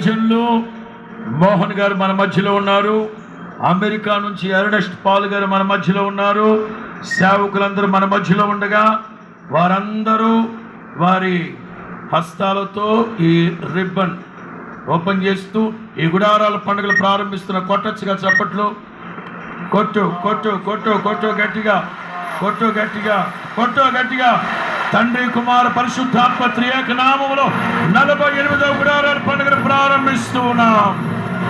జనులు మోహన్ గారు మన మధ్యలో ఉన్నారు. అమెరికా నుంచి ఎర్నెస్ట్ పాల్ గారు మన మధ్యలో ఉన్నారు. సేవకులందరూ మన మధ్యలో ఉండగా వారందరూ వారి హస్తాలతో ఈ రిబ్బన్ ఓపెన్ చేస్తూ ఈ గుడారాల పండుగలు ప్రారంభిస్తున్న. కొట్టచ్చుగా చప్పట్లు. కొట్టు కొట్టు కొట్టు కొట్టు గట్టిగా, కొట్టు గట్టిగా, కొట్టు గట్టిగా. తండ్రి కుమార పరిశుద్ధాత్మ త్రియేక నామములో 48వ గుడారాల పండుగను ప్రారంభిస్తూ ఉన్నాం.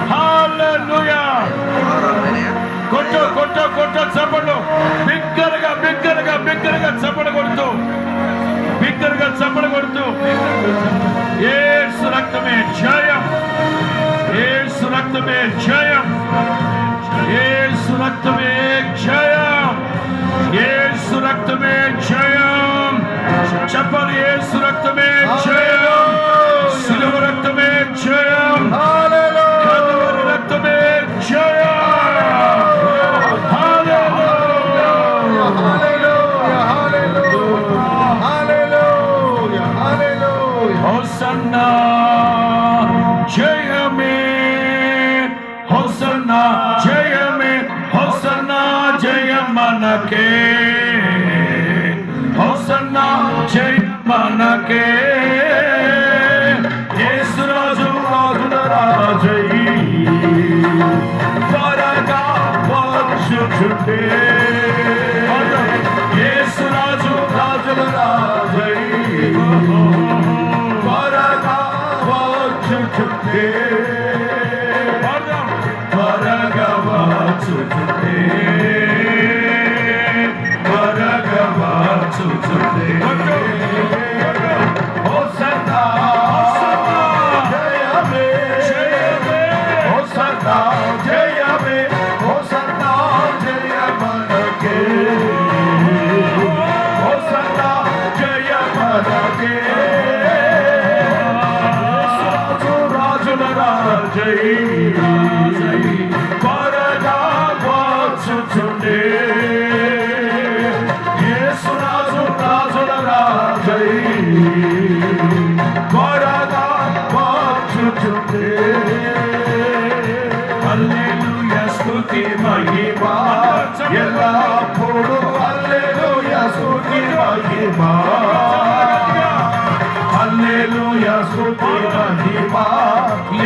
హల్లెలూయా. కొట్టు కొట్టు కొట్టు చప్పట్లు. బిగ్గరగా బిగ్గరగా బిగ్గరగా చప్పట్లు కొడుతూ, బిగ్గరగా చప్పట్లు కొడుతూ. యేసు రక్తమే జయం, యేసు రక్తమే జయం, యేసు రక్తమే జయం, యేసు రక్తమే జయం. చెప్పాలి, యేసు రక్తమే జయం, శిలువ రక్తమే జయం, కల్వరి రక్తమే జయం. హోసన్నా జయమే, హోసన్నా జయమే, హోసన్నా జయం మనకే, హోసన్నా జయం మనకే. యేసు రాజు రాజుల రాజై త్వరగా వచ్చుచుండే, యేసు రాజు రాజుల రాజై త్వరగా వచ్చుచుండే, త్వరగా వచ్చుచుండే, త్వరగా వచ్చుచుండే. హోసన్నా జయమే, హోసన్నా జయమే, హోసన్నా జయ మనకే, హోసన్నా జయ మనకే. రాజుల రాజై త్వరగా వచ్చుచుండే, యేసు రాజు రాజుల రాజై త్వరగా వచ్చుచుండే. హల్లెలూయా స్తుతి మహిమ ఎల్లప్పుడూ, హల్లెలూయా స్తుతి మహిమ, హల్లెలూయా స్తుతి మహిమ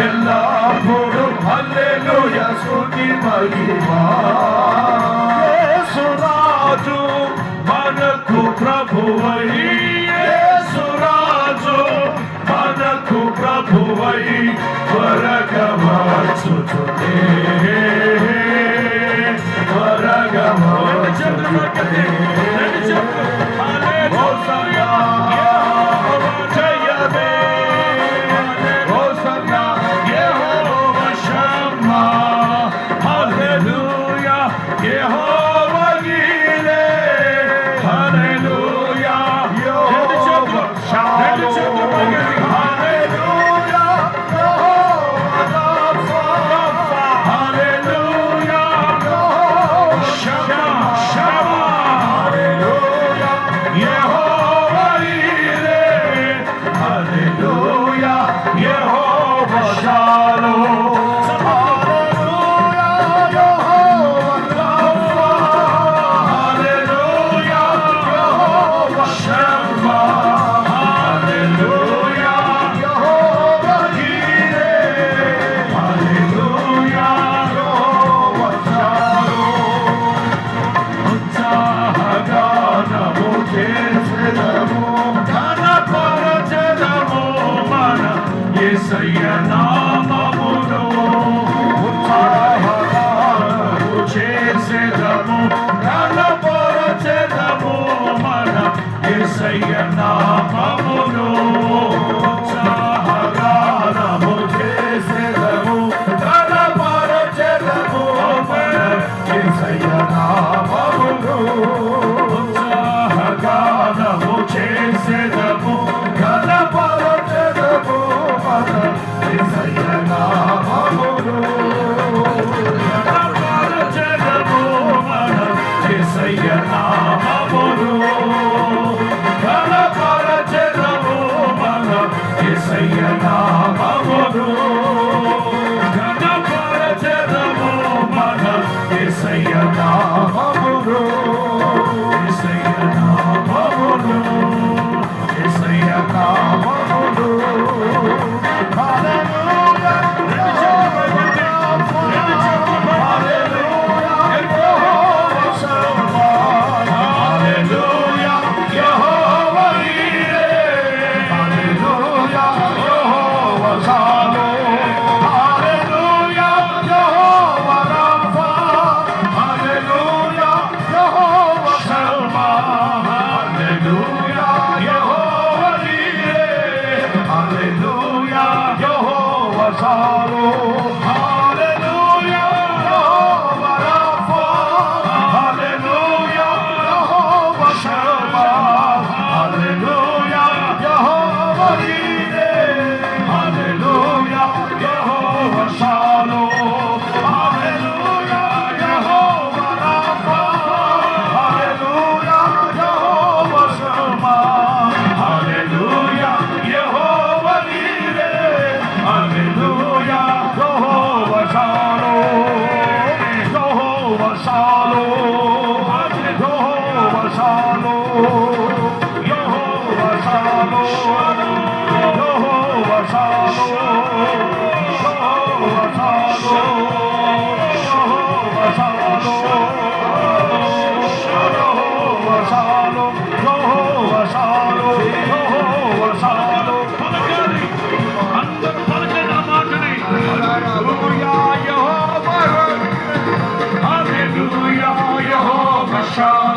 ఎల్లప్పుడూ, హల్లెలూయా స్తుతి మహిమ. యేసు రాజు మనకు ప్రభువై, యేసు రాజు మనకు ప్రభువై త్వరగా వచ్చుచుండే, త్వరగా వచ్చుచుండే. హల్లెలూయా జయమే, హోసన్నా యెహోవా షమ్మా, హల్లెలూయా యెహోవా గిరే, హల్లెలూయా యెహోవా షాలోమ్, హల్లెలూయా యెహోవా రాఫా, హల్లెలూయా యెహోవా షమ్మా, హల్లెలూయా యెహోవా గిరే, హల్లెలూయా యెహోవా షాలోమ్, హల్లెలూయా యెహోవా రాఫా, హల్లెలూయా యెహోవా షమ్మా, హల్లెలూయా యెహోవా గిరే, హల్లెలూయా యెహోవా షాలోమ్. ఉత్సాహగానము చేసెదము, ఘనపరచెదము మన యేసయ్య నామమును. ఉత్సాహగానము చేసెదము, ఘనపరచెదము మన యేసయ్య నామమును. ఉత్సాహగానము చేసెదము, ఘనపరచెదము మన యేసయ్య నామమును. ఉత్సాహగానము చేసెదము, ఘనపరచెదము మన యేసయ్య యేసయ్య నామములో యేసయ్య నామములో యేసయ్య నామములో హల్లెలూయా Hallelujah, Jehovah Shalom.